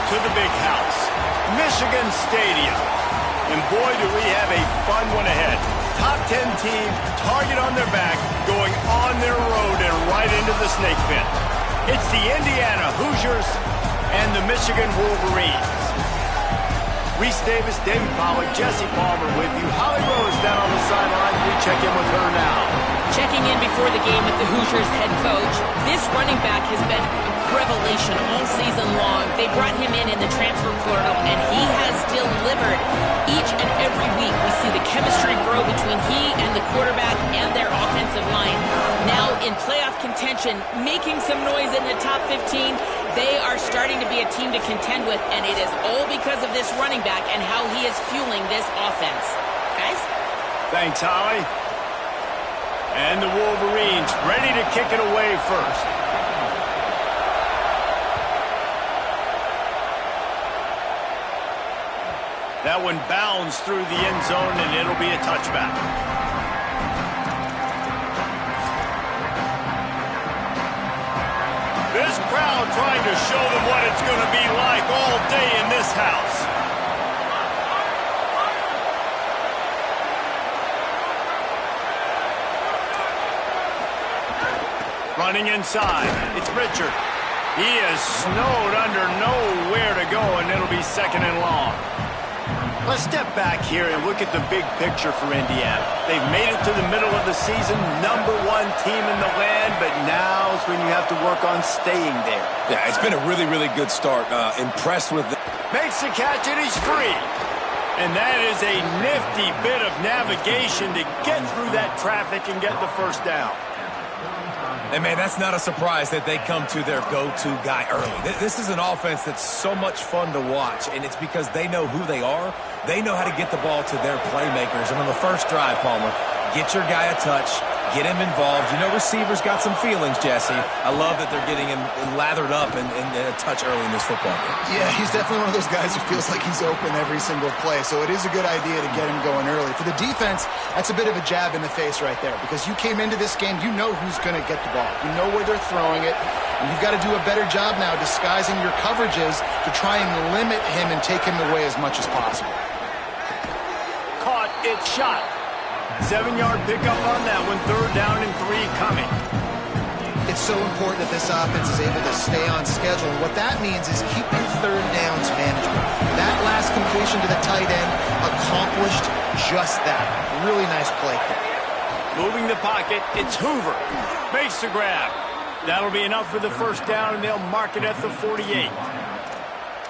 to the big house, Michigan Stadium. And boy, do we have a fun one ahead. Top 10 team, target on their back, going on their road and right into the snake pit. It's the Indiana Hoosiers and the Michigan Wolverines. Reese Davis, David Pollack, Jesse Palmer with you. Holly Rose down on the sidelines. We check in with her now. Checking in before the game with the Hoosiers head coach. This running back has been a revelation all season long. They brought him in the transfer portal, and he has delivered. Each and every week we see the chemistry grow between he and the quarterback and their offensive line. Now in playoff contention, making some noise in the top 15, they are starting to be a team to contend with, and it is all because of this running back and how he is fueling this offense. Guys? Thanks, Holly. And the Wolverines ready to kick it away first. That one bounds through the end zone, and it'll be a touchback. This crowd trying to show them what it's going to be like all day in this house. Running inside, it's Richard. He is snowed under, nowhere to go, and it'll be second and long. Let's step back here and look at the big picture for Indiana. They've made it to the middle of the season, #1 team in the land, but now's when you have to work on staying there. Yeah, it's been a really, really good start. Impressed with it. Makes the catch, and he's free. And that is a nifty bit of navigation to get through that traffic and get the first down. And, man, that's not a surprise that they come to their go-to guy early. This is an offense that's so much fun to watch, and it's because they know who they are. They know how to get the ball to their playmakers. And on the first drive, Palmer, get your guy a touch, get him involved. You know receivers got some feelings, Jesse. I love that they're getting him lathered up and a touch early in this football game. Yeah, he's definitely one of those guys who feels like he's open every single play, so it is a good idea to get him going early. For the defense, that's a bit of a jab in the face right there, because you came into this game, you know who's going to get the ball. You know where they're throwing it, and you've got to do a better job now disguising your coverages to try and limit him and take him away as much as possible. Caught, it's shot. 7-yard pickup on that one, 3rd down and 3 coming. It's so important that this offense is able to stay on schedule. And what that means is keeping 3rd downs manageable. That last completion to the tight end accomplished just that. Really nice play. Moving the pocket, it's Hoover. Makes the grab. That'll be enough for the first down, and they'll mark it at the 48.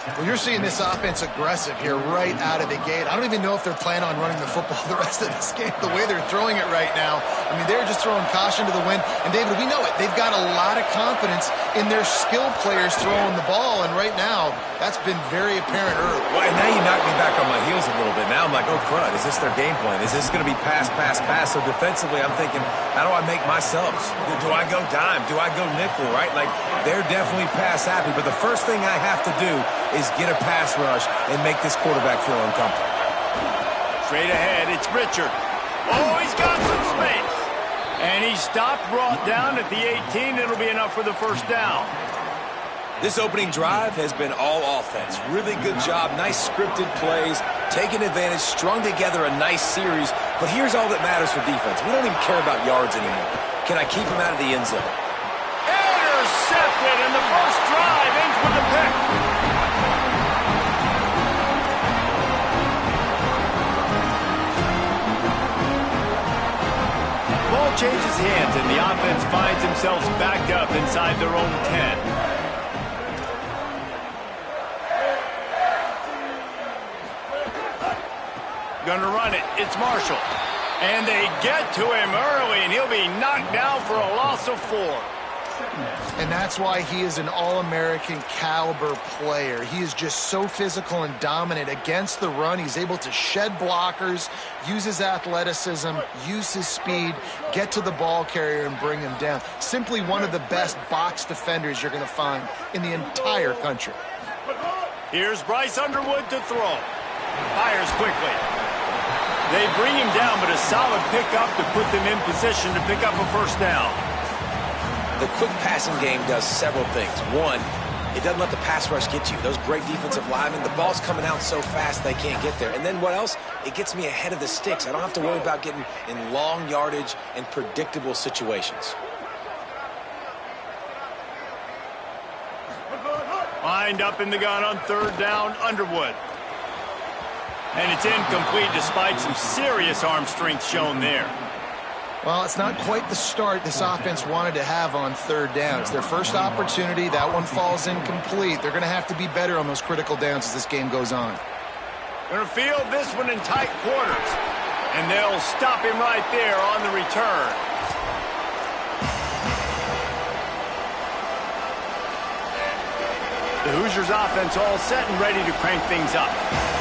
Well, you're seeing this offense aggressive here right out of the gate. I don't even know if they're planning on running the football the rest of this game, the way they're throwing it right now. I mean, they're just throwing caution to the wind. And, David, we know it. They've got a lot of confidence in their skilled players throwing the ball, and right now that's been very apparent early. Well, and now you knock me back on my heels a little bit. Now I'm like, oh, crud, is this their game plan? Is this going to be pass, pass, pass? So defensively, I'm thinking, how do I make my subs? Do I go dime? Do I go nickel, right? Like, they're definitely pass happy, but the first thing I have to do is get a pass rush and make this quarterback feel uncomfortable. Straight ahead, it's Richard. Oh, he's got some space. And he stopped, brought down at the 18. It'll be enough for the first down. This opening drive has been all offense. Really good job, nice scripted plays, taking advantage, strung together a nice series. But here's all that matters for defense. We don't even care about yards anymore. Can I keep him out of the end zone? Intercepted, and the first drive ends with a pick. Ball changes hands, and the offense finds themselves backed up inside their own 10. Gonna run it. It's Marshall. And they get to him early, and he'll be knocked down for a loss of 4. And that's why he is an All-American caliber player. He is just so physical and dominant against the run. He's able to shed blockers, use his athleticism, use his speed, get to the ball carrier and bring him down. Simply one of the best box defenders you're going to find in the entire country. Here's Bryce Underwood to throw. Fires quickly. They bring him down, but a solid pickup to put them in position to pick up a first down. The quick passing game does several things. One, It doesn't let the pass rush get you. Those great defensive linemen, the ball's coming out so fast they can't get there. And then what else? It gets me ahead of the sticks. I don't have to worry about getting in long yardage and predictable situations. Lined up in the gun on third down, Underwood. And it's incomplete despite some serious arm strength shown there. Well, it's not quite the start this offense wanted to have on third down. It's their first opportunity. That one falls incomplete. They're going to have to be better on those critical downs as this game goes on. Going to field this one in tight quarters. And they'll stop him right there on the return. The Hoosiers offense all set and ready to crank things up.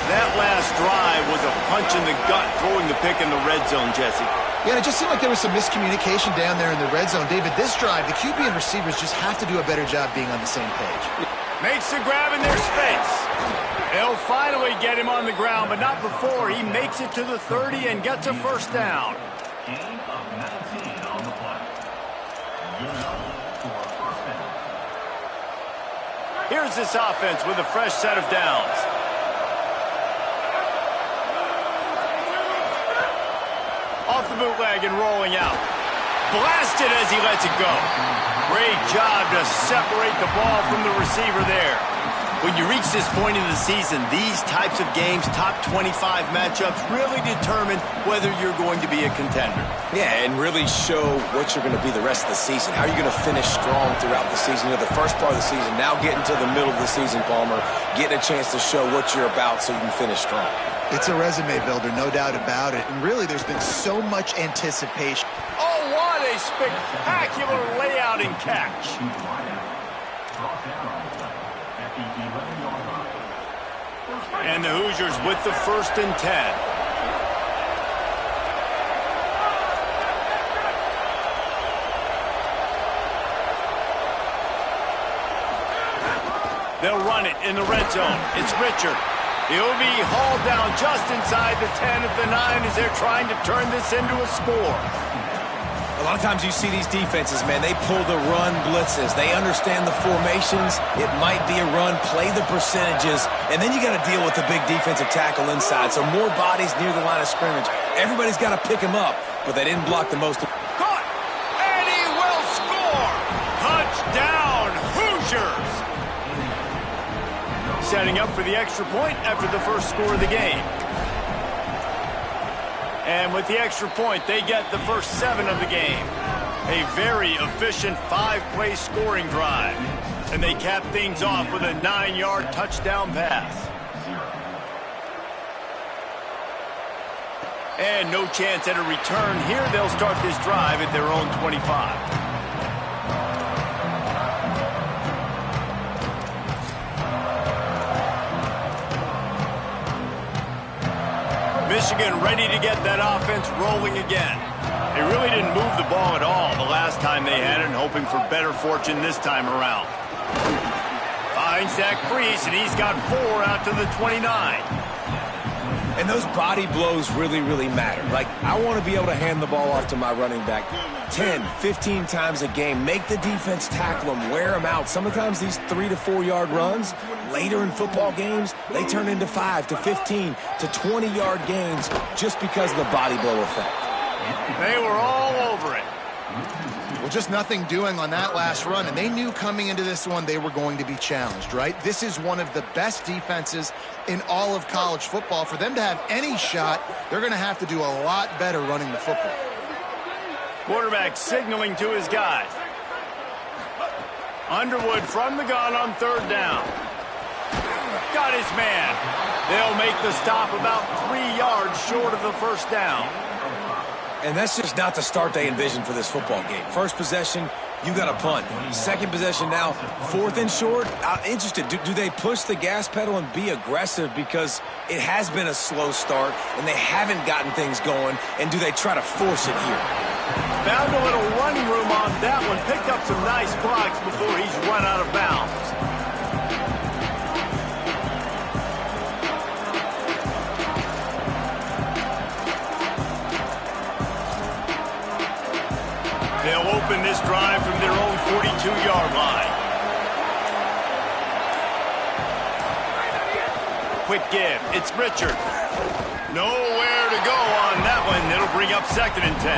That last drive was a punch in the gut, throwing the pick in the red zone, Jesse. Yeah, and it just seemed like there was some miscommunication down there in the red zone. David, this drive, the QB and receivers just have to do a better job being on the same page. Makes the grab in their space. They'll finally get him on the ground, but not before he makes it to the 30 and gets a first down. Gain of 19 on the play. Good enough for a first down. Here's this offense with a fresh set of downs. Off the bootleg and rolling out. Blasted as he lets it go. Great job to separate the ball from the receiver there. When you reach this point in the season, these types of games, top 25 matchups, really determine whether you're going to be a contender. Yeah, and really show what you're going to be the rest of the season. How are you going to finish strong throughout the season? You know, the first part of the season, now getting to the middle of the season, Palmer, getting a chance to show what you're about so you can finish strong. It's a resume builder, no doubt about it. And really, there's been so much anticipation. Oh, what a spectacular layout and catch. And the Hoosiers with the 1st and 10. They'll run it in the red zone. It's Richard. He'll be hauled down just inside the 10 at the 9 as they're trying to turn this into a score. A lot of times you see these defenses, man, they pull the run blitzes. They understand the formations. It might be a run, play the percentages, and then you got to deal with the big defensive tackle inside. So more bodies near the line of scrimmage. Everybody's got to pick him up, but they didn't block the most. Caught! And he will score! Touchdown, Hoosiers! Setting up for the extra point after the first score of the game. And with the extra point, they get the first 7 of the game. A very efficient 5-play scoring drive. And they cap things off with a 9-yard touchdown pass. And no chance at a return here. They'll start this drive at their own 25. Michigan ready to get that offense rolling again. They really didn't move the ball at all the last time they had it, and hoping for better fortune this time around. Finds that crease, and he's got 4 out to the 29. And those body blows really, really matter. Like, I want to be able to hand the ball off to my running back 10, 15 times a game. Make the defense tackle them, wear them out. Sometimes these 3 to 4 yard runs, later in football games, they turn into 5 to 15 to 20-yard gains just because of the body blow effect. They were all over it. Well, just nothing doing on that last run, and they knew coming into this one they were going to be challenged, right? This is one of the best defenses in all of college football. For them to have any shot, they're going to have to do a lot better running the football. Quarterback signaling to his guys. Underwood from the gun on 3rd down. Got his man. They'll make the stop about 3 yards short of the first down. And that's just not the start they envisioned for this football game. First possession, you got a punt. Second possession now, 4th and short. I'm interested. Do they push the gas pedal and be aggressive because it has been a slow start and they haven't gotten things going? And do they try to force it here? Found a little running room on that one. Picked up some nice blocks before he's run out of bounds. They'll open this drive from their own 42-yard line. quick give. It's Richard. Nowhere to go on that one. It'll bring up 2nd and 10.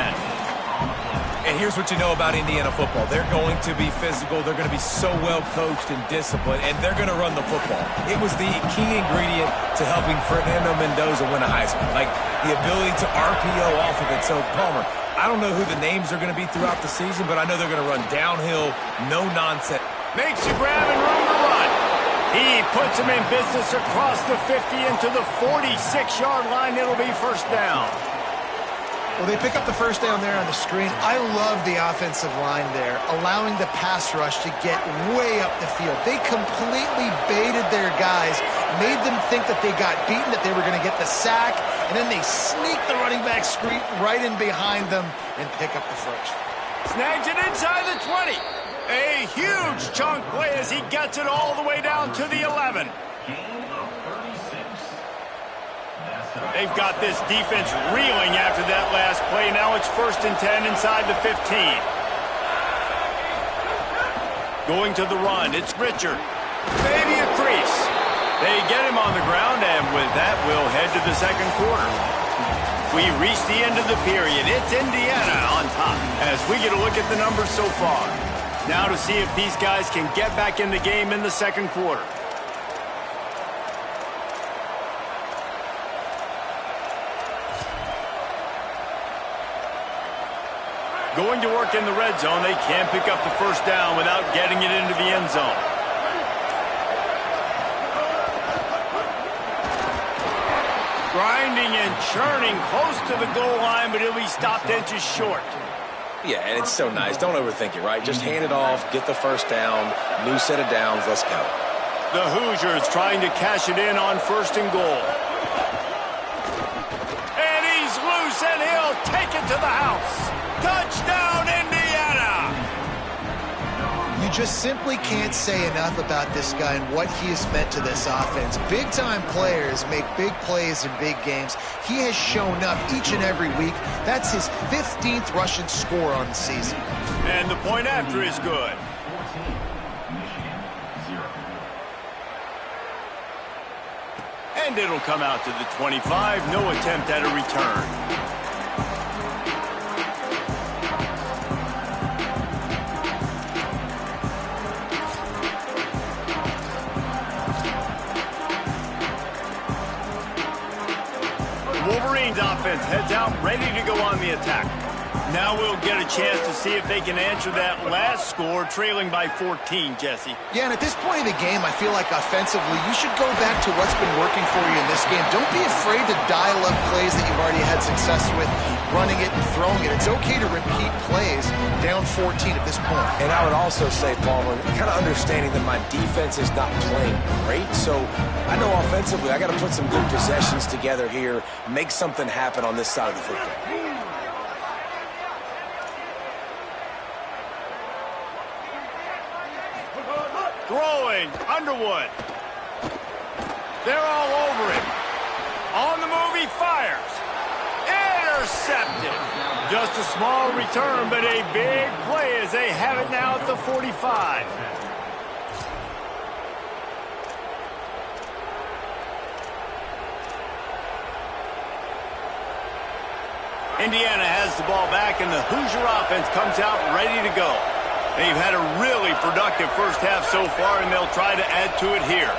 And here's what you know about Indiana football. They're going to be physical. They're going to be so well coached and disciplined, and they're going to run the football. It was the key ingredient to helping Fernando Mendoza win a Heisman, like the ability to RPO off of it. So, Palmer, I don't know who the names are going to be throughout the season, but I know they're going to run downhill, no nonsense. Makes a grab and room to run. He puts him in business across the 50 into the 46-yard line. It'll be 1st down. Well, they pick up the 1st down there on the screen. I love the offensive line there, allowing the pass rush to get way up the field. They completely baited their guys, made them think that they got beaten, that they were going to get the sack, and then they sneak the running back screen right in behind them and pick up the 1st. Snags it inside the 20. A huge chunk play as he gets it all the way down to the 11. They've got this defense reeling after that last play. Now it's 1st and 10 inside the 15. Going to the run, it's Richard. Maybe a crease. They get him on the ground, and with that, we'll head to the 2nd quarter. We reach the end of the period. It's Indiana on top as we get a look at the numbers so far. Now to see if these guys can get back in the game in the 2nd quarter. Going to work in the red zone. They can't pick up the 1st down without getting it into the end zone. Grinding and churning close to the goal line, but he'll be stopped inches short. Yeah, and it's so nice. Don't overthink it, right? Just hand it off, get the 1st down, new set of downs, let's go. The Hoosiers trying to cash it in on 1st and goal. And he's loose, and he'll take it to the house. Touchdown, Indiana! You just simply can't say enough about this guy and what he has meant to this offense. Big-time players make big plays in big games. He has shown up each and every week. That's his 15th rushing score on the season. And the point after is good. And it'll come out to the 25. No attempt at a return. Wolverines offense heads out, ready to go on the attack. Now we'll get a chance to see if they can answer that last score, trailing by 14, Jesse. Yeah, and at this point of the game, I feel like offensively, you should go back to what's been working for you in this game. Don't be afraid to dial up plays that you've already had success with, running it and throwing it. It's okay to repeat plays down 14 at this point. And I would also say, Palmer, kind of understanding that my defense is not playing great, so I know offensively I got to put some good possessions together here, make something happen on this side of the football. Throwing, Underwood. They're all over him. On the move, he fires. Intercepted. Just a small return, but a big play as they have it now at the 45. Indiana has the ball back, and the Hoosier offense comes out ready to go. They've had a really productive first half so far, and they'll try to add to it here.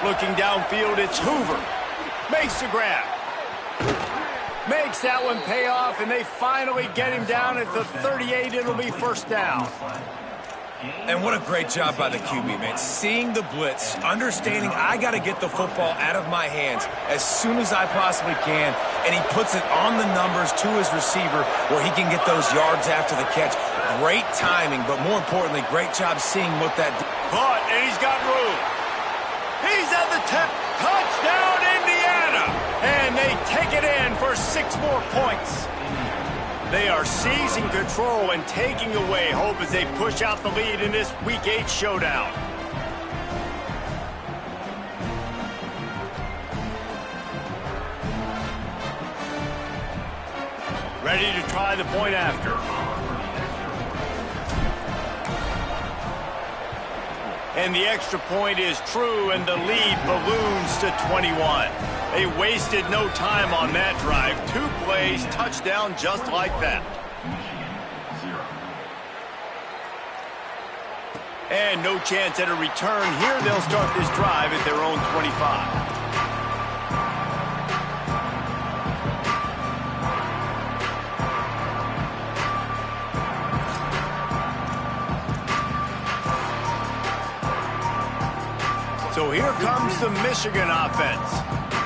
Looking downfield, it's Hoover. Makes the grab. Makes that one pay off, and they finally get him down at the 38. It'll be 1st down. And what a great job by the QB, man. Seeing the blitz, understanding I got to get the football out of my hands as soon as I possibly can, and he puts it on the numbers to his receiver where he can get those yards after the catch. Great timing, but more importantly, great job seeing what that... Caught, and he's got room. He's at the 10. Touchdown, Indiana! And they take it in for 6 more points. They are seizing control and taking away hope as they push out the lead in this Week 8 showdown. Ready to try the point after. And the extra point is true, and the lead balloons to 21. They wasted no time on that drive. 2 plays, touchdown just like that. And no chance at a return. Here they'll start this drive at their own 25. So here comes the Michigan offense.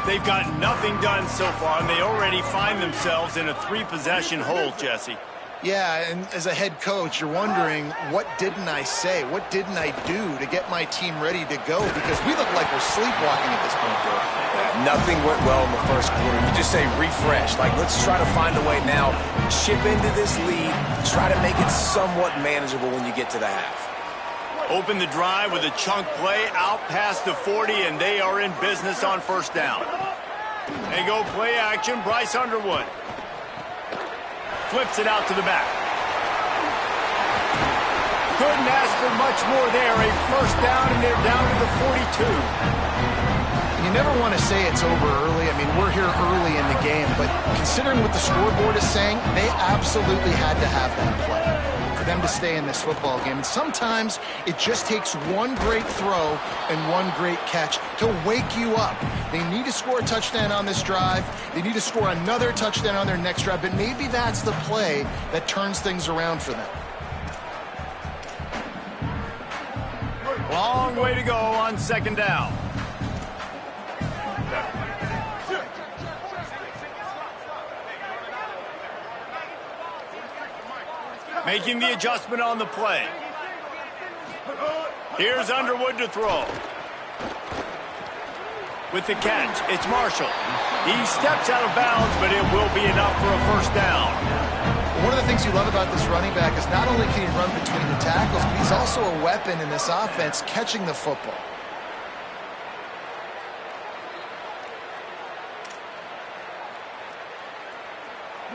They've got nothing done so far, and they already find themselves in a 3-possession hole, Jesse. Yeah, and as a head coach, you're wondering, what didn't I say? What didn't I do to get my team ready to go? Because we look like we're sleepwalking at this point, Bill. Yeah, nothing went well in the first quarter. You just say refresh. Like, let's try to find a way now, chip into this lead, try to make it somewhat manageable when you get to the half. Open the drive with a chunk play out past the 40, and they are in business on first down. They go play action. Bryce Underwood flips it out to the back. Couldn't ask for much more there. A first down, and they're down to the 42. You never want to say it's over early. I mean, we're here early in the game, but considering what the scoreboard is saying, they absolutely had to have that play for them to stay in this football game. And sometimes it just takes one great throw and one great catch to wake you up. They need to score a touchdown on this drive. They need to score another touchdown on their next drive, but maybe that's the play that turns things around for them. Long way to go on second down. Making the adjustment on the play. Here's Underwood to throw. With the catch, it's Marshall. He steps out of bounds, but it will be enough for a first down. One of the things you love about this running back is not only can he run between the tackles, but he's also a weapon in this offense catching the football.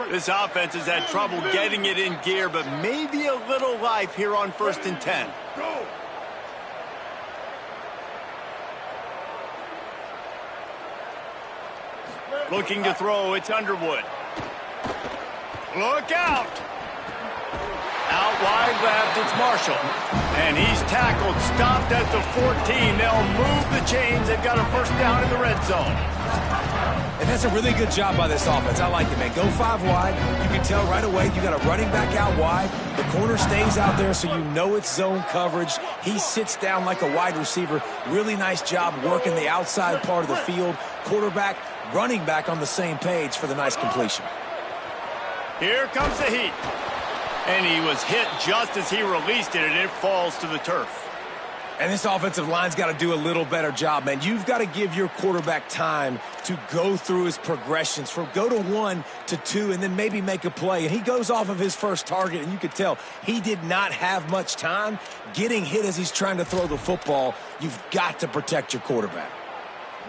This offense has had trouble getting it in gear, but maybe a little life here on 1st and 10. Go. Looking to throw, it's Underwood. Look out! Out wide left, it's Marshall. And he's tackled, stopped at the 14. They'll move the chains. They've got a first down in the red zone. And that's a really good job by this offense. I like it, man. Go 5 wide. You can tell right away you got a running back out wide. The corner stays out there so you know it's zone coverage. He sits down like a wide receiver. Really nice job working the outside part of the field. Quarterback, running back on the same page for the nice completion. Here comes the heat. And he was hit just as he released it, and it falls to the turf. And this offensive line's got to do a little better job, man. You've got to give your quarterback time to go through his progressions from go to 1 to 2 and then maybe make a play. And he goes off of his first target, and you could tell he did not have much time getting hit as he's trying to throw the football. You've got to protect your quarterback.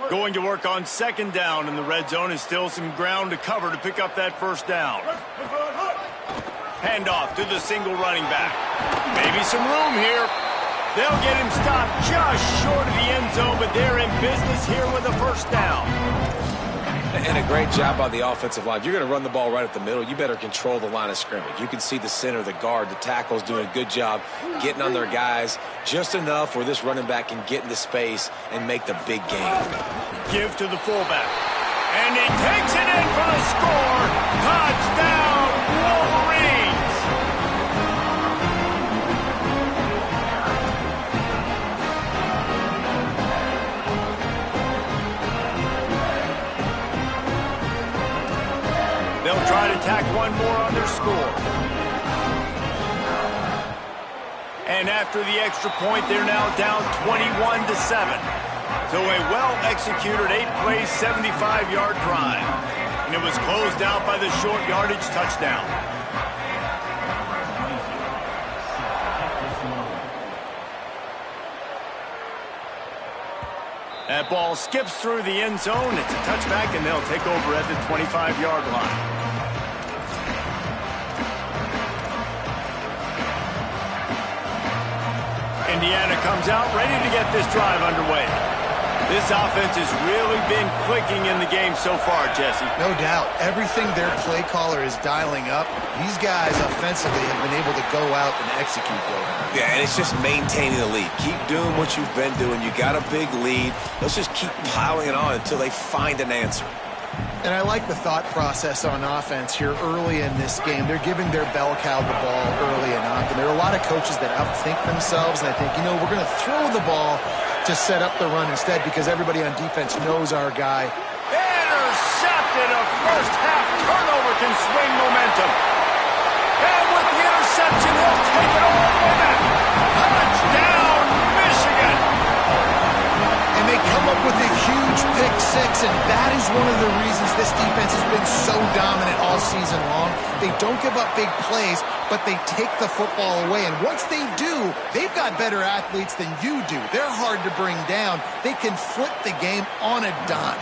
Going to work on second down in the red zone is still some ground to cover to pick up that first down. Handoff to the single running back. Maybe some room here. They'll get him stopped just short of the end zone, but they're in business here with a first down. And a great job by the offensive line. If you're going to run the ball right at the middle, you better control the line of scrimmage. You can see the center, the guard, the tackles doing a good job getting on their guys just enough where this running back can get into space and make the big game. Give to the fullback. And he takes it in for the score. Touchdown, Wolverines! They'll try to tack one more on their score. And after the extra point, they're now down 21-7. So a well-executed 8-play, 75-yard drive. And it was closed out by the short yardage touchdown. That ball skips through the end zone. It's a touchback, and they'll take over at the 25-yard line. Indiana comes out ready to get this drive underway. This offense has really been clicking in the game so far, Jesse. No doubt. Everything their play caller is dialing up, these guys offensively have been able to go out and execute well. Yeah, and it's just maintaining the lead. Keep doing what you've been doing. You got a big lead. Let's just keep piling it on until they find an answer. And I like the thought process on offense here early in this game. They're giving their bell cow the ball early and often. There are a lot of coaches that outthink themselves, and I think, we're going to throw the ball to set up the run instead because everybody on defense knows our guy. Intercepted. A first half turnover can swing momentum. And with the interception, he'll take it all the way back. Touchdown, Michigan. And they come up with a huge pick six, and that is one of the reasons this defense has been so dominant all season long. They don't give up big plays, but they take the football away. And once they do, they've got better athletes than you do. They're hard to bring down. They can flip the game on a dime.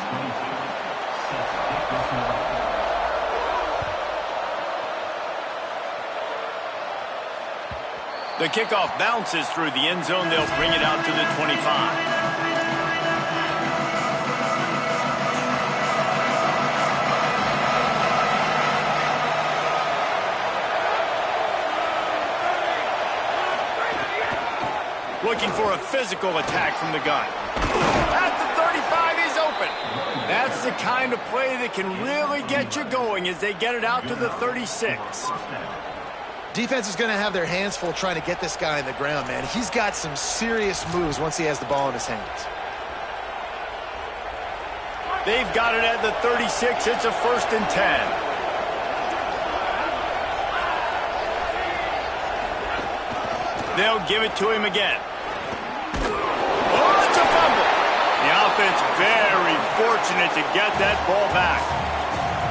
The kickoff bounces through the end zone. They'll bring it out to the 25. Looking for a physical attack from the gun. At the 35, he's open. That's the kind of play that can really get you going as they get it out to the 36. Defense is going to have their hands full trying to get this guy on the ground, man. He's got some serious moves once he has the ball in his hands. They've got it at the 36. It's a 1st and 10. They'll give it to him again. Oh, it's a fumble. The offense very fortunate to get that ball back.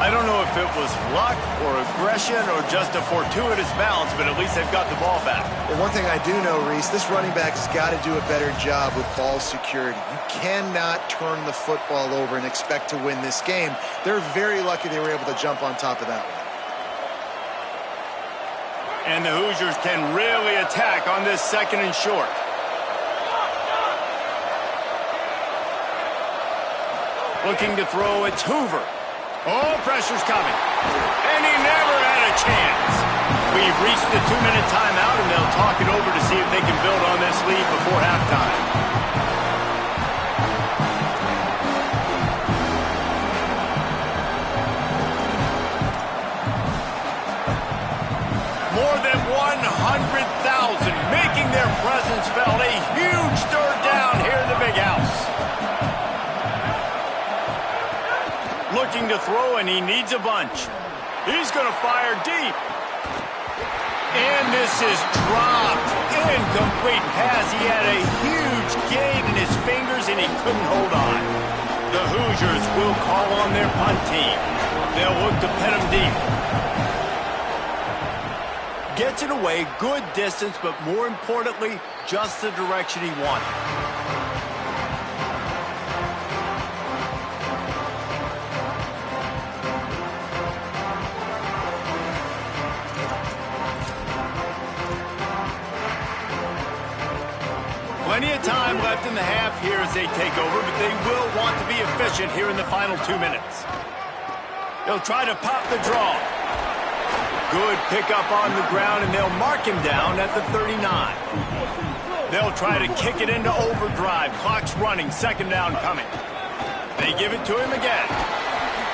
I don't know if it was luck or aggression or just a fortuitous bounce, but at least they've got the ball back. Well, one thing I do know, Reese, this running back has got to do a better job with ball security. You cannot turn the football over and expect to win this game. They're very lucky they were able to jump on top of that one. And the Hoosiers can really attack on this 2nd and short. Looking to throw, it's Hoover. Oh, pressure's coming. And he never had a chance. We've reached the 2-minute timeout, and they'll talk it over to see if they can build on this lead before halftime. More than 100,000 making their presence felt. A huge third down here in the big house. Looking to throw, and he needs a bunch. He's going to fire deep. And this is dropped. Incomplete pass. He had a huge gain in his fingers, and he couldn't hold on. The Hoosiers will call on their punt team. They'll look to pin him deep. Gets it away, good distance, but more importantly, just the direction he wanted. Plenty of time left in the half here as they take over, but they will want to be efficient here in the final 2 minutes. They'll try to pop the draw. Good pickup on the ground, and they'll mark him down at the 39. They'll try to kick it into overdrive. Clock's running, 2nd down coming. They give it to him again.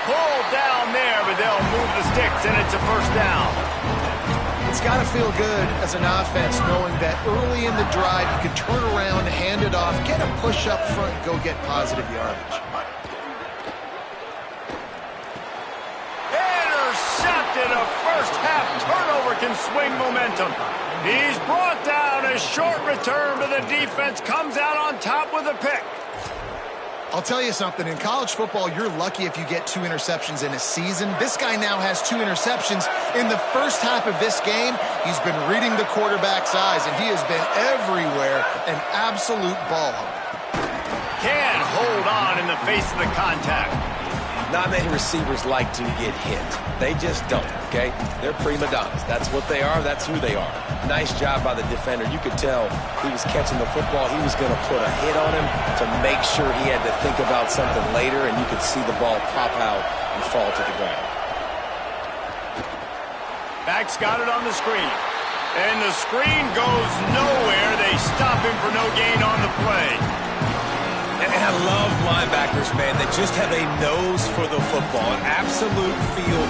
Pulled down there, but they'll move the sticks, and it's a 1st down. It's got to feel good as an offense knowing that early in the drive you can turn around, hand it off, get a push up front, and go get positive yardage. Intercepted. A first-half turnover can swing momentum. He's brought down. A short return, but the defense comes out on top with a pick. I'll tell you something. In college football, you're lucky if you get 2 interceptions in a season. This guy now has 2 interceptions. In the first half of this game, he's been reading the quarterback's eyes, and he has been everywhere, an absolute ball hawk. Can't hold on in the face of the contact. Not many receivers like to get hit. They just don't, okay? They're prima donnas. That's what they are. That's who they are. Nice job by the defender. You could tell he was catching the football. He was going to put a hit on him to make sure he had to think about something later, and you could see the ball pop out and fall to the ground. Back's got it on the screen. And the screen goes nowhere. They stop him for no gain on the play. And I love linebackers, man, that just have a nose for the football, an absolute feel.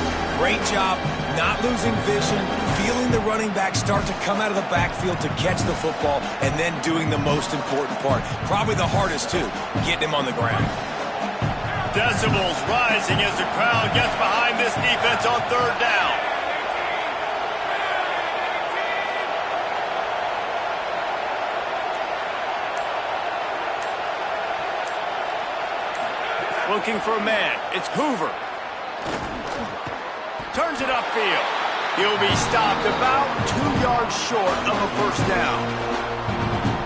Great job not losing vision, feeling the running back start to come out of the backfield to catch the football, and then doing the most important part. Probably the hardest, too, getting him on the ground. Decibels rising as the crowd gets behind this defense on third down. Looking for a man. It's Hoover. Turns it upfield. He'll be stopped about 2 yards short of a first down.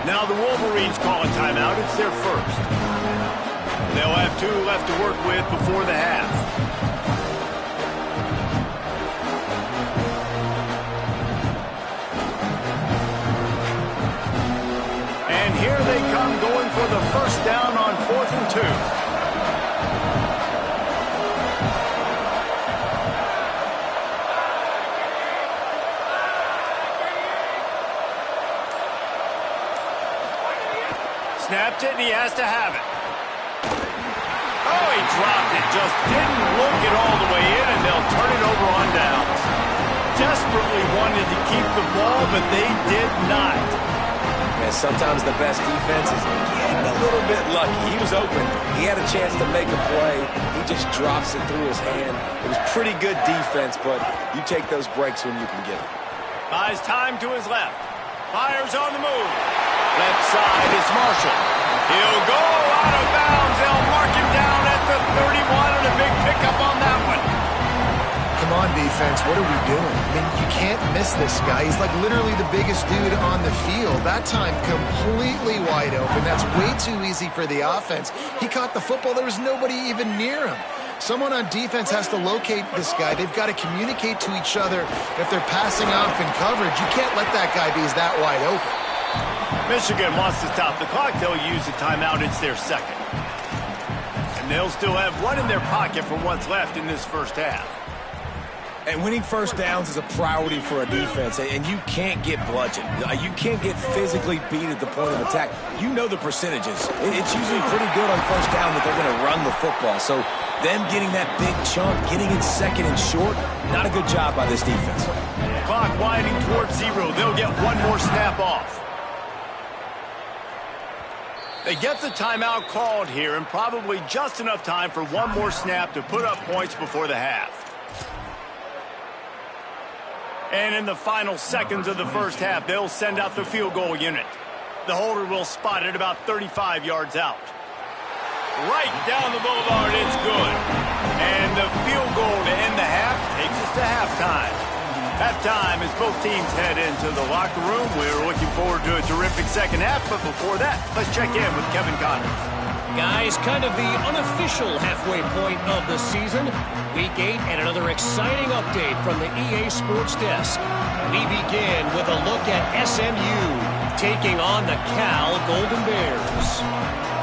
Now the Wolverines call a timeout. It's their first. They'll have 2 left to work with before the half. And here they come going for the first down on 4th and 2. Snapped it, and he has to have it. Oh, he dropped it. Just didn't look it all the way in, and they'll turn it over on downs. Desperately wanted to keep the ball, but they did not. Man, sometimes the best defense is getting a little bit lucky. He was open. He had a chance to make a play. He just drops it through his hand. It was pretty good defense, but you take those breaks when you can get them. Buys time to his left. Fires on the move. Left side is Marshall. He'll go out of bounds. They'll mark him down at the 31, and a big pickup on that one. Come on, defense. What are we doing? I mean, you can't miss this guy. He's like literally the biggest dude on the field. That time, completely wide open. That's way too easy for the offense. He caught the football. There was nobody even near him. Someone on defense has to locate this guy. They've got to communicate to each other if they're passing off in coverage. You can't let that guy be that wide open. Michigan wants to stop the clock. They'll use a timeout. It's their second. And they'll still have one in their pocket for what's left in this first half. And winning first downs is a priority for a defense, and you can't get bludgeoned. You can't get physically beat at the point of attack. You know the percentages. It's usually pretty good on first down that they're going to run the football. So them getting that big chunk, getting it second and short, not a good job by this defense. Clock winding towards 0. They'll get one more snap off. They get the timeout called here, and probably just enough time for one more snap to put up points before the half. And in the final seconds of the first half, they'll send out the field goal unit. The holder will spot it about 35 yards out. Right down the boulevard, it's good. And the field goal to end the half takes us to halftime. Halftime as both teams head into the locker room. We're looking forward to a terrific second half, but before that, let's check in with Kevin Connors. Guys, kind of the unofficial halfway point of the season. Week 8 and another exciting update from the EA Sports Desk. We begin with a look at SMU taking on the Cal Golden Bears.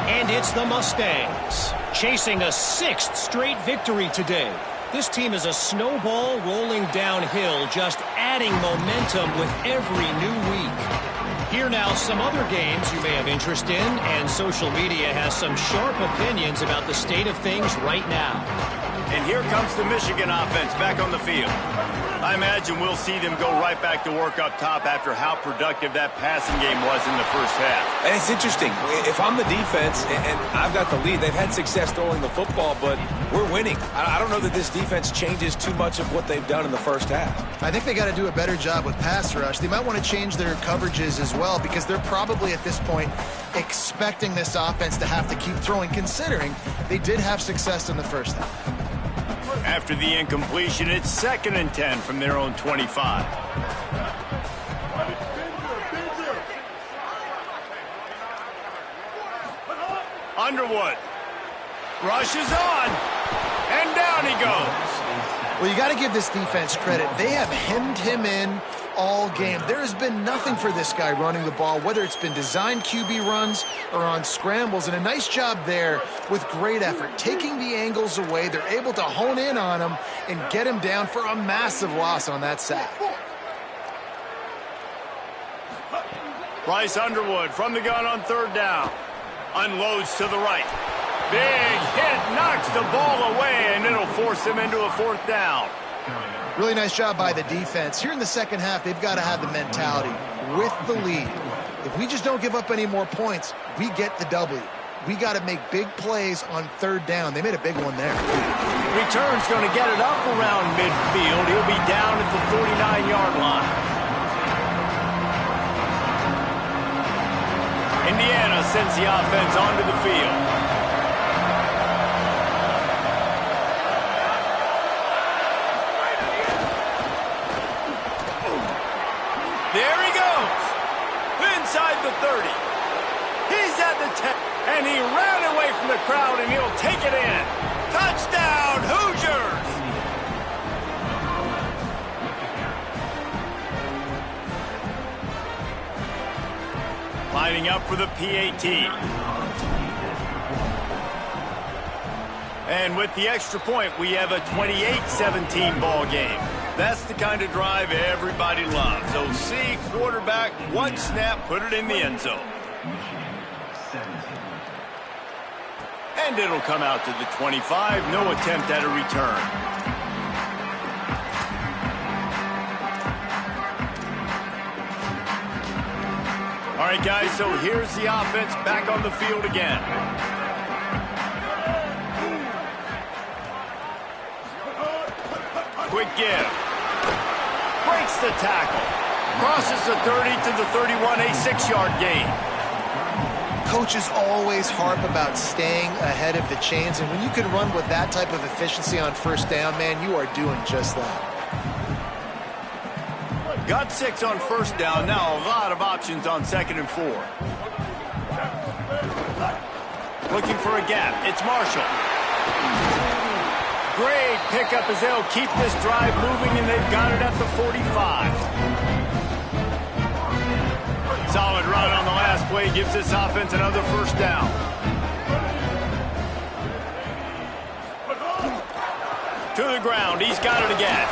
And it's the Mustangs chasing a 6th straight victory today. This team is a snowball rolling downhill, just adding momentum with every new week. Here now, some other games you may have interest in, and social media has some sharp opinions about the state of things right now. And here comes the Michigan offense back on the field. I imagine we'll see them go right back to work up top after how productive that passing game was in the first half. And it's interesting. If I'm the defense and I've got the lead, they've had success throwing the football, but we're winning. I don't know that this defense changes too much of what they've done in the first half. I think they got to do a better job with pass rush. They might want to change their coverages as well, because they're probably at this point expecting this offense to have to keep throwing, considering they did have success in the first half. After the incompletion, it's 2nd and 10 from their own 25. Underwood rushes on, and he goes. Well, you got to give this defense credit. They have hemmed him in all game. There has been nothing for this guy running the ball, whether it's been designed QB runs or on scrambles, and a nice job there with great effort. Taking the angles away, they're able to hone in on him and get him down for a massive loss on that sack. Bryce Underwood from the gun on third down. Unloads to the right. Big hit, knocks the ball away, and it'll force him into a fourth down. Really nice job by the defense. Here in the second half, they've got to have the mentality with the lead. If we just don't give up any more points, we get the W. We got to make big plays on third down. They made a big one there. Return's going to get it up around midfield. He'll be down at the 49-yard line. Indiana sends the offense onto the field. There he goes. Inside the 30. He's at the 10. And he ran away from the crowd, and he'll take it in. Touchdown, Hoosiers! Lining up for the PAT. And with the extra point, we have a 28-17 ball game. That's the kind of drive everybody loves. OC, quarterback, one snap, put it in the end zone. And it'll come out to the 25. No attempt at a return. All right, guys, so here's the offense back on the field again. Quick give. Breaks the tackle. Crosses the 30 to the 31, a 6-yard gain. Coaches always harp about staying ahead of the chains, and when you can run with that type of efficiency on first down, man, you are doing just that. Got 6 on first down. Now a lot of options on 2nd and 4. Looking for a gap. It's Marshall. Great pickup as they'll keep this drive moving, and they've got it at the 45. Solid run on the last play gives this offense another first down. To the ground. He's got it again.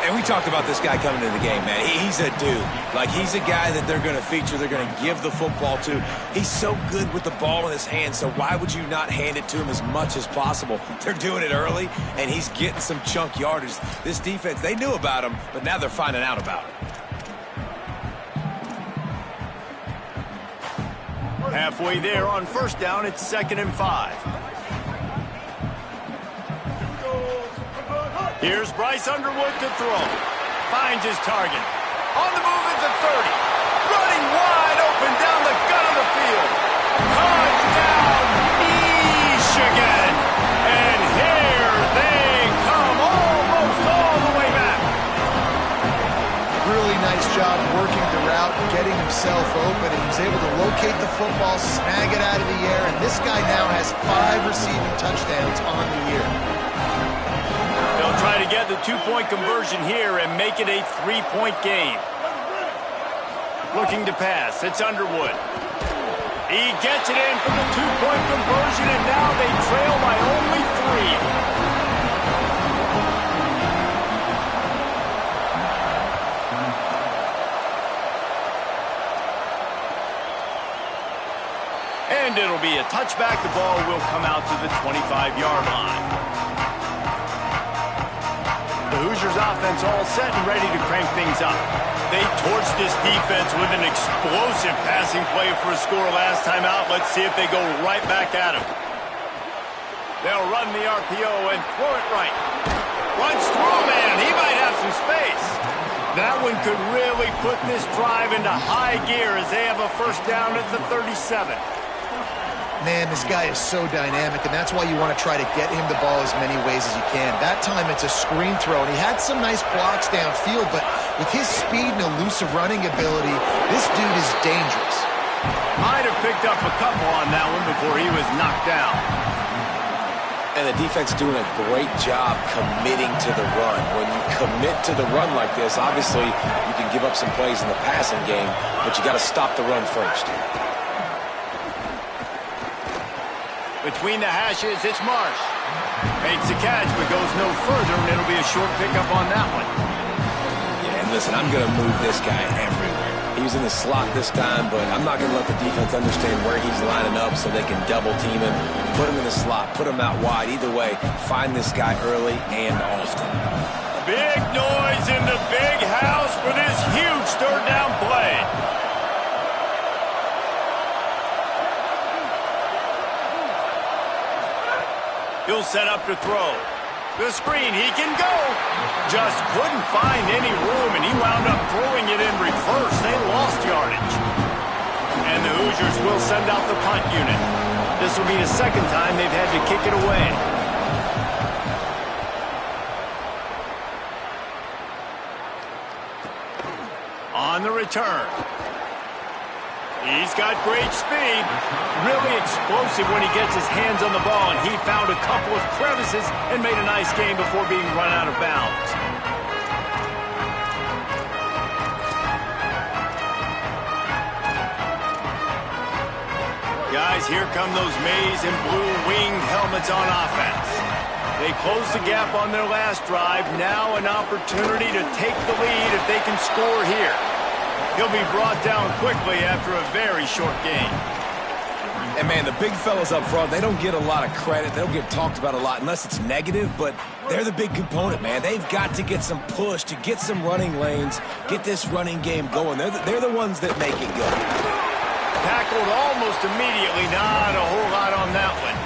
And we talked about this guy coming into the game, man. He's a dude. Like, he's a guy that they're going to feature, they're going to give the football to. He's so good with the ball in his hands, so why would you not hand it to him as much as possible? They're doing it early, and he's getting some chunk yardage. This defense, they knew about him, but now they're finding out about him. Halfway there on first down, it's 2nd and 5. Here's Bryce Underwood to throw. Finds his target. On the move at the 30. Running wide open down the gut of the field. Touchdown, Michigan. And here they come, almost all the way back. Really nice job working the route, getting himself open, and he's able to locate the football, snag it out of the air, and this guy now has 5 receiving touchdowns on the year. They'll try to get the 2-point conversion here and make it a 3-point game. Looking to pass. It's Underwood. He gets it in for the 2-point conversion, and now they trail by only 3. And it'll be a touchback. The ball will come out to the 25-yard line. The Hoosiers offense all set and ready to crank things up. They torched this defense with an explosive passing play for a score last time out. Let's see if they go right back at him. They'll run the RPO and throw it right. Runs through a man. He might have some space. That one could really put this drive into high gear as they have a first down at the 37. Man, this guy is so dynamic, and that's why you want to try to get him the ball as many ways as you can. That time it's a screen throw, and he had some nice blocks downfield, but with his speed and elusive running ability, this dude is dangerous. Might have picked up a couple on that one before he was knocked down. And the defense doing a great job committing to the run. When you commit to the run like this, obviously you can give up some plays in the passing game, but you got to stop the run first. Between the hashes, it's Marsh. Makes the catch, but goes no further, and it'll be a short pickup on that one. Yeah, and listen, I'm going to move this guy everywhere. He was in the slot this time, but I'm not going to let the defense understand where he's lining up so they can double team him, put him in the slot, put him out wide. Either way, find this guy early and often. Big noise in the big house for this huge third down play. He'll set up to throw. The screen, he can go. Just couldn't find any room, and he wound up throwing it in reverse. They lost yardage. And the Hoosiers will send out the punt unit. This will be the second time they've had to kick it away. On the return. He's got great speed. Really explosive when he gets his hands on the ball, and he found a couple of crevices and made a nice game before being run out of bounds. Guys, here come those maize and blue winged helmets on offense. They closed the gap on their last drive. Now an opportunity to take the lead if they can score here. He'll be brought down quickly after a very short game. And, man, the big fellas up front, they don't get a lot of credit. They don't get talked about a lot unless it's negative, but they're the big component, man. They've got to get some push, to get some running lanes, get this running game going. They're the ones that make it go. Tackled almost immediately. Not a whole lot on that one.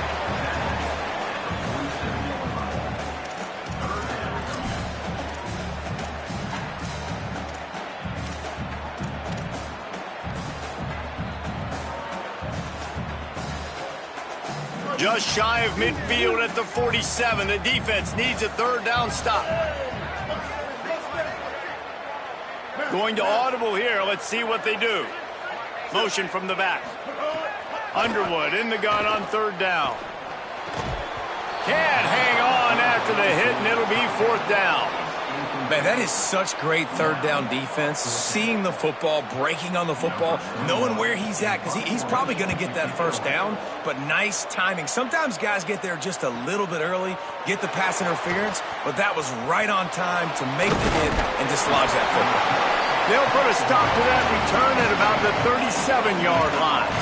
Just shy of midfield at the 47. The defense needs a third down stop. Going to audible here. Let's see what they do. Motion from the back. Underwood in the gun on third down. Can't hang on after the hit, and it'll be fourth down. Man, that is such great third down defense. Seeing the football, breaking on the football, knowing where he's at, because he's probably going to get that first down, but nice timing. Sometimes guys get there just a little bit early, get the pass interference, but that was right on time to make the hit and dislodge that football. They'll put a stop to that return at about the 37-yard line.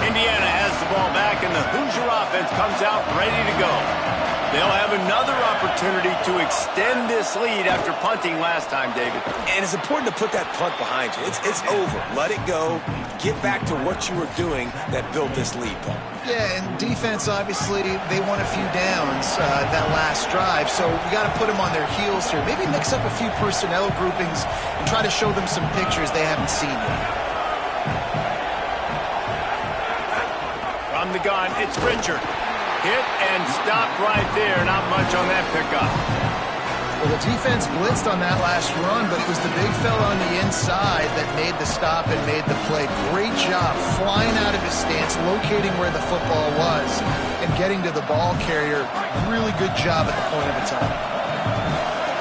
Indiana has the ball back, and the Hoosier offense comes out ready to go. They'll have another opportunity to extend this lead after punting last time, David. And it's important to put that punt behind you. It's over. Let it go. Get back to what you were doing that built this lead, Paul. Yeah, and defense, obviously, they won a few downs that last drive, so we got to put them on their heels here. Maybe mix up a few personnel groupings and try to show them some pictures they haven't seen yet. From the gun, it's Richard. Hit and stopped right there. Not much on that pickup. Well, the defense blitzed on that last run, but it was the big fella on the inside that made the stop and made the play. Great job flying out of his stance, locating where the football was, and getting to the ball carrier. Really good job at the point of attack.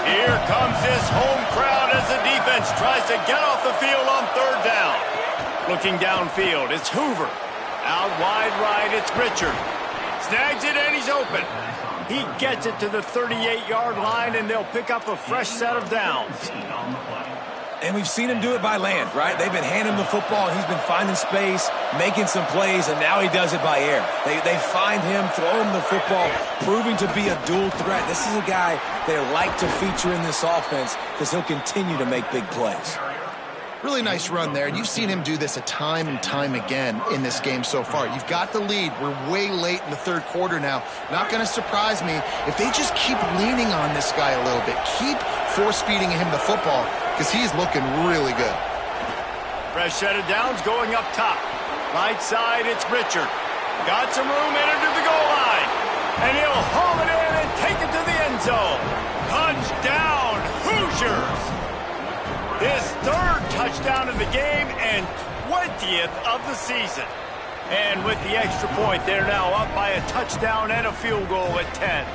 Here comes this home crowd as the defense tries to get off the field on third down. Looking downfield, it's Hoover. Out wide right, it's Richard. Snags it, and he's open. He gets it to the 38-yard line, and they'll pick up a fresh set of downs. And we've seen him do it by land, right? They've been handing him the football, and he's been finding space, making some plays, and now he does it by air. They find him, throw him the football, proving to be a dual threat. This is a guy they like to feature in this offense because he'll continue to make big plays. Really nice run there. You've seen him do this a time and time again in this game so far. You've got the lead. We're way late in the third quarter now. Not going to surprise me if they just keep leaning on this guy a little bit. Keep force-feeding him the football because he's looking really good. Fresh set of downs going up top. Right side, it's Richard. Got some room, entered to the goal line. And he'll haul it in and take it to the end zone. Touchdown, Hoosiers! His third touchdown of the game and 20th of the season. And with the extra point, they're now up by a touchdown and a field goal at 10.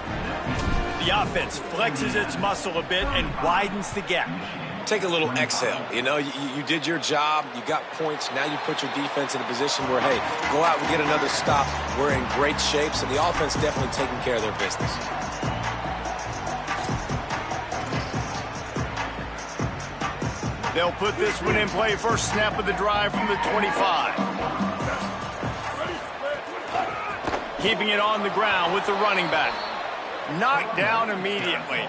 The offense flexes its muscle a bit and widens the gap. Take a little exhale. You know, you did your job. You got points. Now you put your defense in a position where, hey, go out and get another stop. We're in great shape, so the offense definitely taking care of their business. They'll put this one in play. First snap of the drive from the 25. Keeping it on the ground with the running back. Knocked down immediately.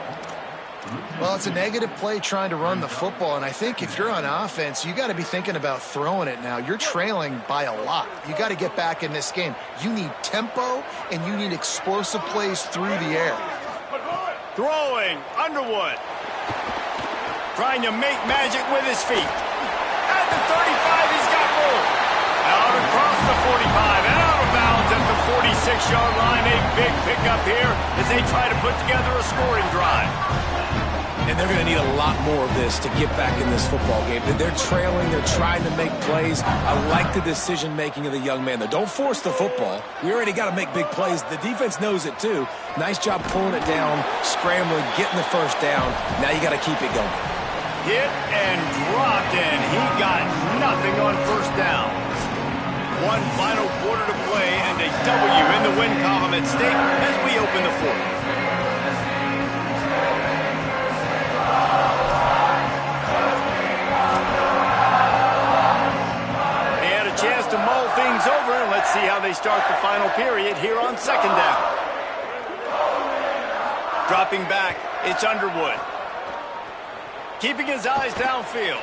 Well, it's a negative play trying to run the football, and I think if you're on offense, you got to be thinking about throwing it now. You're trailing by a lot. You got to get back in this game. You need tempo, and you need explosive plays through the air. Throwing, Underwood. Trying to make magic with his feet. At the 35, he's got room. Out across the 45 and out of bounds at the 46-yard line. A big pickup here as they try to put together a scoring drive. And they're going to need a lot more of this to get back in this football game. They're trailing. They're trying to make plays. I like the decision-making of the young man there. Don't force the football. We already got to make big plays. The defense knows it, too. Nice job pulling it down, scrambling, getting the first down. Now you got to keep it going. Hit and dropped, and he got nothing on first down. One final quarter to play, and a W in the win column at stake as we open the fourth. They had a chance to mull things over, and let's see how they start the final period here on second down. Dropping back, it's Underwood. Keeping his eyes downfield.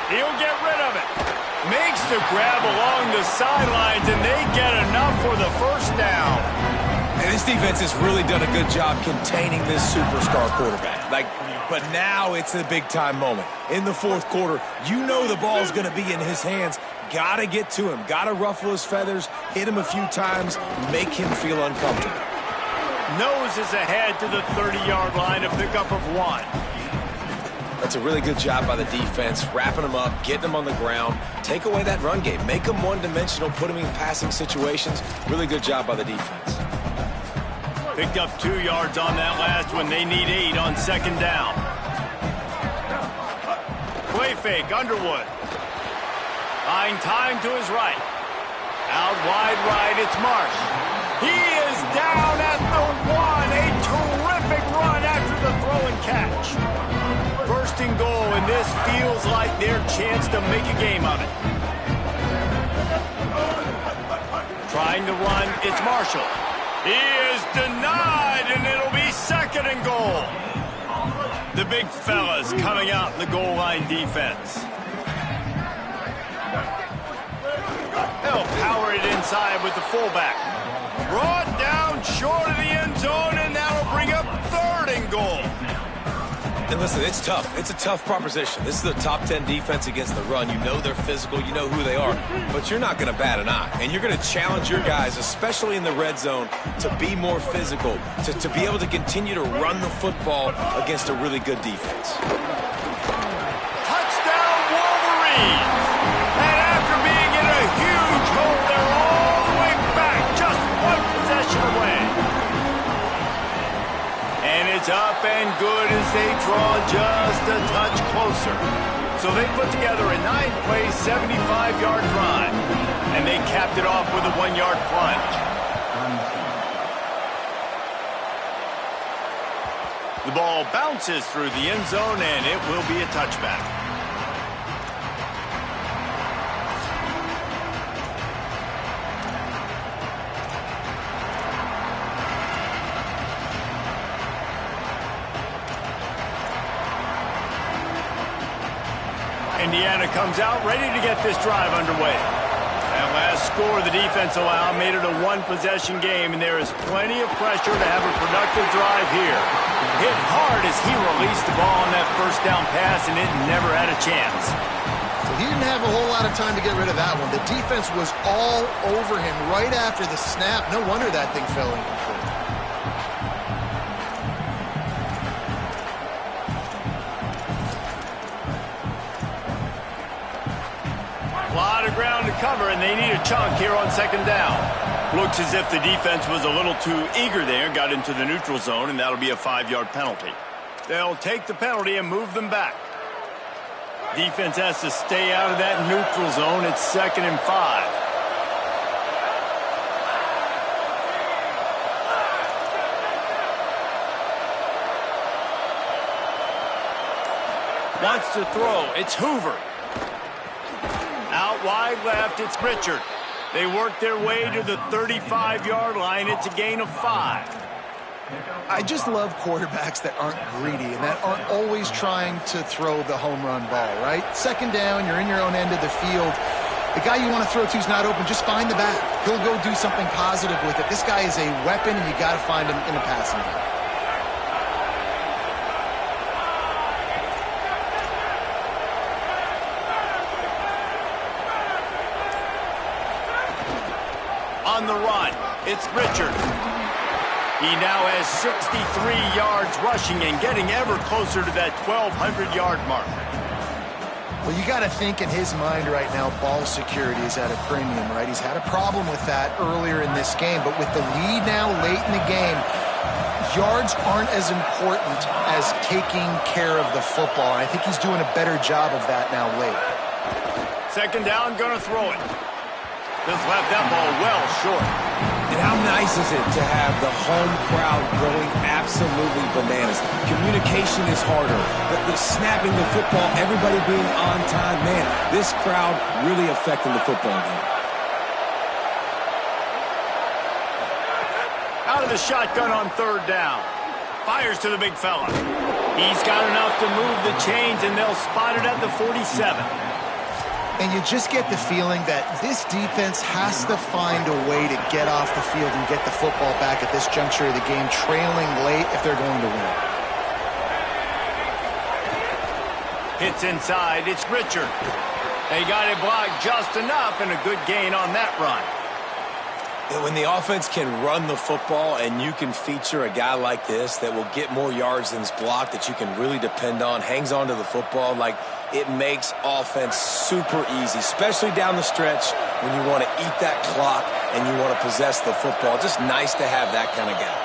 He'll get rid of it. Makes the grab along the sidelines, and they get enough for the first down. And this defense has really done a good job containing this superstar quarterback. But now it's a big-time moment. In the fourth quarter, you know the ball's going to be in his hands. Got to get to him. Got to ruffle his feathers, hit him a few times, make him feel uncomfortable. Noses ahead to the 30-yard line, a pickup of one. That's a really good job by the defense, wrapping them up, getting them on the ground. Take away that run game. Make them one-dimensional, put them in passing situations. Really good job by the defense. Picked up 2 yards on that last one. They need 8 on second down. Play fake, Underwood. Buying time to his right. Out wide right, it's Marsh. He is down at the 1. A terrific run after the throw and catch. First and goal, and this feels like their chance to make a game of it. Trying to run, it's Marshall. He is denied, and it'll be second and goal. The big fellas coming out in the goal line defense. They'll power it inside with the fullback. Brought down short of the end zone, and that'll bring up third and goal. And listen, it's tough. It's a tough proposition. This is the top 10 defense against the run. You know they're physical. You know who they are. But you're not going to bat an eye. And you're going to challenge your guys, especially in the red zone, to be more physical, to be able to continue to run the football against a really good defense. Touchdown, Wolverines! And after being in a huge hole, they're all the way back, just one possession away. And it's up and good as they draw just a touch closer. So they put together a 9-play, 75-yard drive. And they capped it off with a 1-yard plunge. The ball bounces through the end zone, and it will be a touchback. Indiana comes out ready to get this drive underway. That last score the defense allowed made it a one-possession game, and there is plenty of pressure to have a productive drive here. Hit hard as he released the ball on that first down pass, and it never had a chance. Well, he didn't have a whole lot of time to get rid of that one. The defense was all over him right after the snap. No wonder that thing fell incomplete. ground to cover, and they need a chunk here on second down. Looks as if the defense was a little too eager there, got into the neutral zone, and that'll be a 5-yard penalty. They'll take the penalty and move them back. Defense has to stay out of that neutral zone. It's 2nd and 5. Wants to throw. It's Hoover. Out wide left, it's Richard. They work their way to the 35-yard line. It's a gain of 5. I just love quarterbacks that aren't greedy and that aren't always trying to throw the home run ball, right? Second down, you're in your own end of the field. The guy you want to throw to is not open. Just find the back. He'll go do something positive with it. This guy is a weapon, and you got to find him in the passing game. On the run, it's Richard. He now has 63 yards rushing and getting ever closer to that 1,200-yard mark. Well, you got to think in his mind right now, ball security is at a premium, right? He's had a problem with that earlier in this game, but with the lead now late in the game, yards aren't as important as taking care of the football. And I think he's doing a better job of that now late. Second down, gonna throw it. Just left that ball well short. And how nice is it to have the home crowd going absolutely bananas? Communication is harder. The snapping the football, everybody being on time. Man, this crowd really affecting the football game. Out of the shotgun on third down. Fires to the big fella. He's got enough to move the chains, and they'll spot it at the 47. And you just get the feeling that this defense has to find a way to get off the field and get the football back at this juncture of the game, trailing late if they're going to win. Hits inside, it's Richard. They got it blocked just enough, and a good gain on that run. When the offense can run the football and you can feature a guy like this that will get more yards than is blocked, that you can really depend on, hangs on to the football, like it makes offense super easy, especially down the stretch when you want to eat that clock and you want to possess the football. Just nice to have that kind of guy.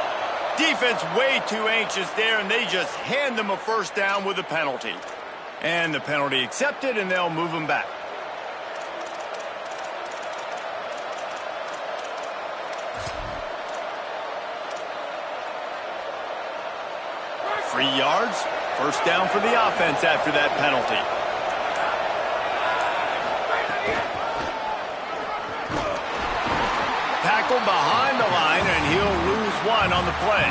Defense way too anxious there, and they just hand them a first down with a penalty. And the penalty accepted, and they'll move them back. Three yards, first down for the offense after that penalty. Tackled behind the line, and he'll lose one on the play.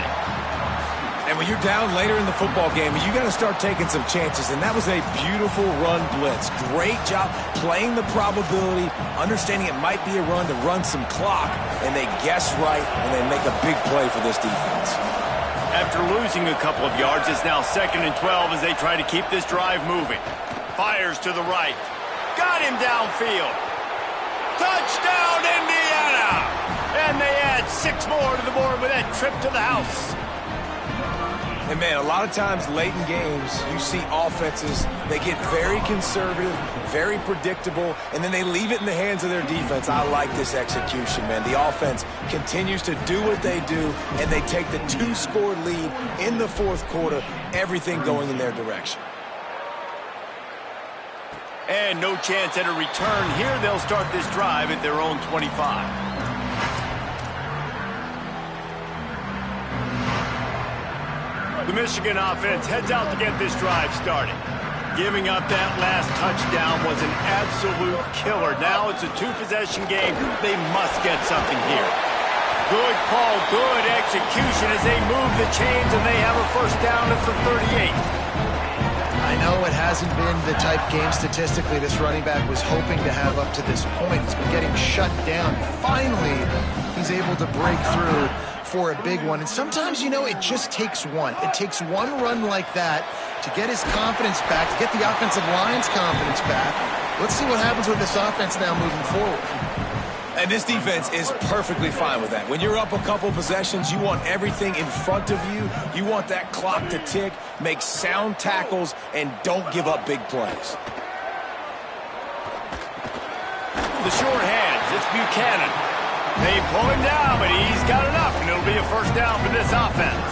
And when you're down later in the football game, you got to start taking some chances, and that was a beautiful run blitz. Great job playing the probability, understanding it might be a run to run some clock, and they guess right, and they make a big play for this defense. After losing a couple of yards, it's now 2nd and 12 as they try to keep this drive moving. Fires to the right. Got him downfield. Touchdown, Indiana! And they add 6 more to the board with that trip to the house. And, man, a lot of times late in games, you see offenses, they get very conservative, very predictable, and then they leave it in the hands of their defense. I like this execution, man. The offense continues to do what they do, and they take the 2-score lead in the fourth quarter, everything going in their direction. And no chance at a return here. They'll start this drive at their own 25. The Michigan offense heads out to get this drive started. Giving up that last touchdown was an absolute killer. Now it's a 2-possession game. They must get something here. Good call, good execution as they move the chains, and they have a first down at the 38. I know it hasn't been the type game statistically this running back was hoping to have up to this point. He's been getting shut down. Finally, he's able to break through for a big one. And sometimes, you know, it just takes one. It takes one run like that to get his confidence back, to get the offensive line's confidence back. Let's see what happens with this offense now moving forward. And this defense is perfectly fine with that. When you're up a couple possessions, you want everything in front of you. You want that clock to tick, make sound tackles, and don't give up big plays. the short hands. It's Buchanan. They pull him down, but he's got enough, and it'll be a first down for this offense.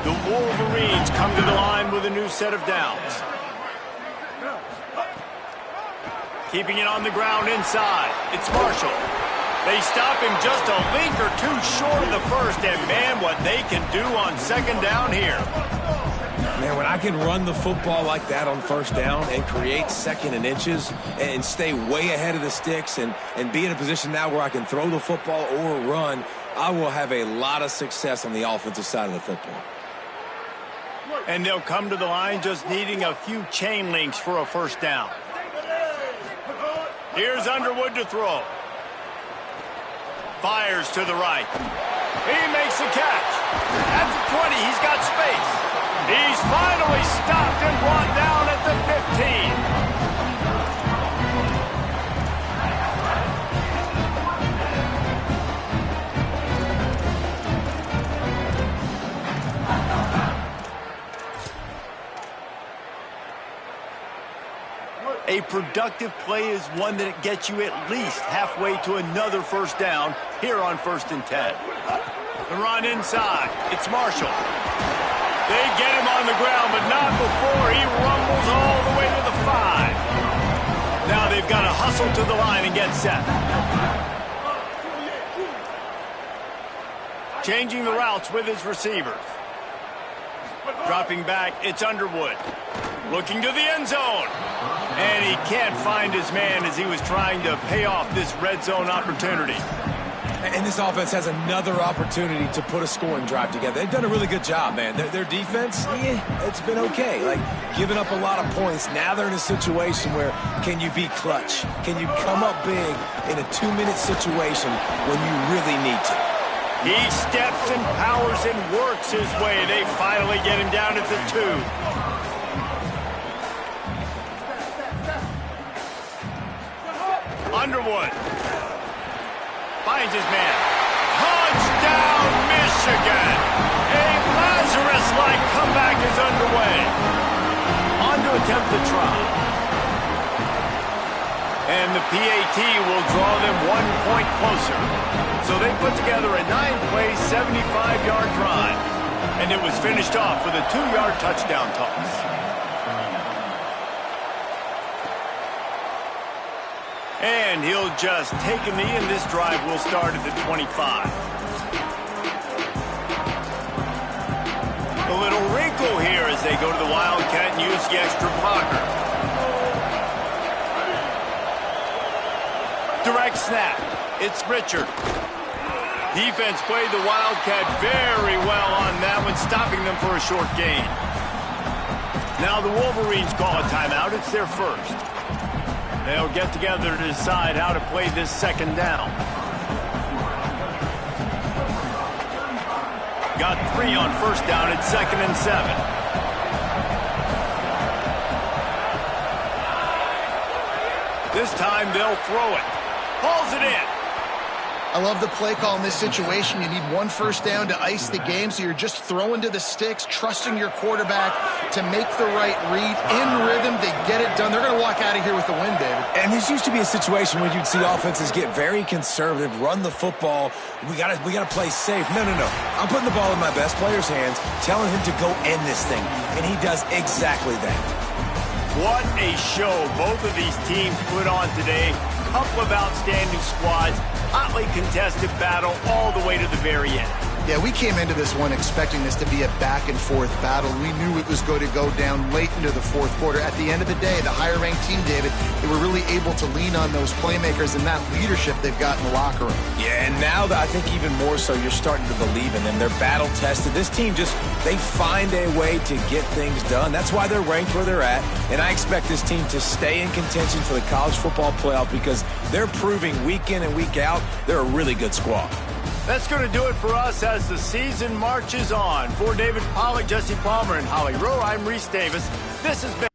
The Wolverines come to the line with a new set of downs. Keeping it on the ground inside. It's Marshall. They stop him just a link or two short of the first, and man, what they can do on second down here. Man, when I can run the football like that on first down and create second and inches and stay way ahead of the sticks and be in a position now where I can throw the football or run, I will have a lot of success on the offensive side of the football. And they'll come to the line just needing a few chain links for a first down. Here's Underwood to throw. Fires to the right. He makes the catch. At the 20, he's got space. He's finally stopped and brought down at the 15. A productive play is one that gets you at least halfway to another first down here on 1st and 10. The run inside. It's Marshall. They get him on the ground, but not before he rumbles all the way to the 5. Now they've got to hustle to the line and get set. Changing the routes with his receivers. Dropping back, it's Underwood. Looking to the end zone. And he can't find his man as he was trying to pay off this red zone opportunity. And this offense has another opportunity to put a scoring drive together. They've done a really good job, man. Their defense, it's been okay. Like, giving up a lot of points. Now they're in a situation where can you be clutch? Can you come up big in a 2-minute situation when you really need to? He steps and powers and works his way. They finally get him down at the 2. Underwood finds his man. Touchdown, Michigan! A Lazarus-like comeback is underway. On to attempt the try. And the PAT will draw them 1 point closer. So they put together a 9-play, 75-yard drive. And it was finished off with a 2-yard touchdown toss. And he'll just take a knee, and this drive will start at the 25. A little wrinkle here as they go to the Wildcat and use the extra blocker. Direct snap. It's Richard. Defense played the Wildcat very well on that one, stopping them for a short gain. Now the Wolverines call a timeout. It's their first. They'll get together to decide how to play this second down. Got 3 on first down at 2nd and 7. This time they'll throw it. Hauls it in. I love the play call in this situation. You need 1 first down to ice the game, so you're just throwing to the sticks, trusting your quarterback to make the right read. In rhythm, they get it done. They're going to walk out of here with the win, David. And this used to be a situation where you'd see offenses get very conservative, run the football. We gotta play safe. No. I'm putting the ball in my best player's hands, telling him to go end this thing, and he does exactly that. What a show both of these teams put on today. Couple of outstanding squads. Hotly contested battle all the way to the very end. Yeah, we came into this one expecting this to be a back-and-forth battle. We knew it was going to go down late into the 4th quarter. At the end of the day, the higher-ranked team, David, they were really able to lean on those playmakers and that leadership they've got in the locker room. Yeah, and now I think even more so, you're starting to believe in them. They're battle-tested. This team they find a way to get things done. That's why they're ranked where they're at. And I expect this team to stay in contention for the college football playoff because they're proving week in and week out they're a really good squad. That's going to do it for us as the season marches on. For David Pollack, Jesse Palmer, and Holly Rowe, I'm Reese Davis. This has been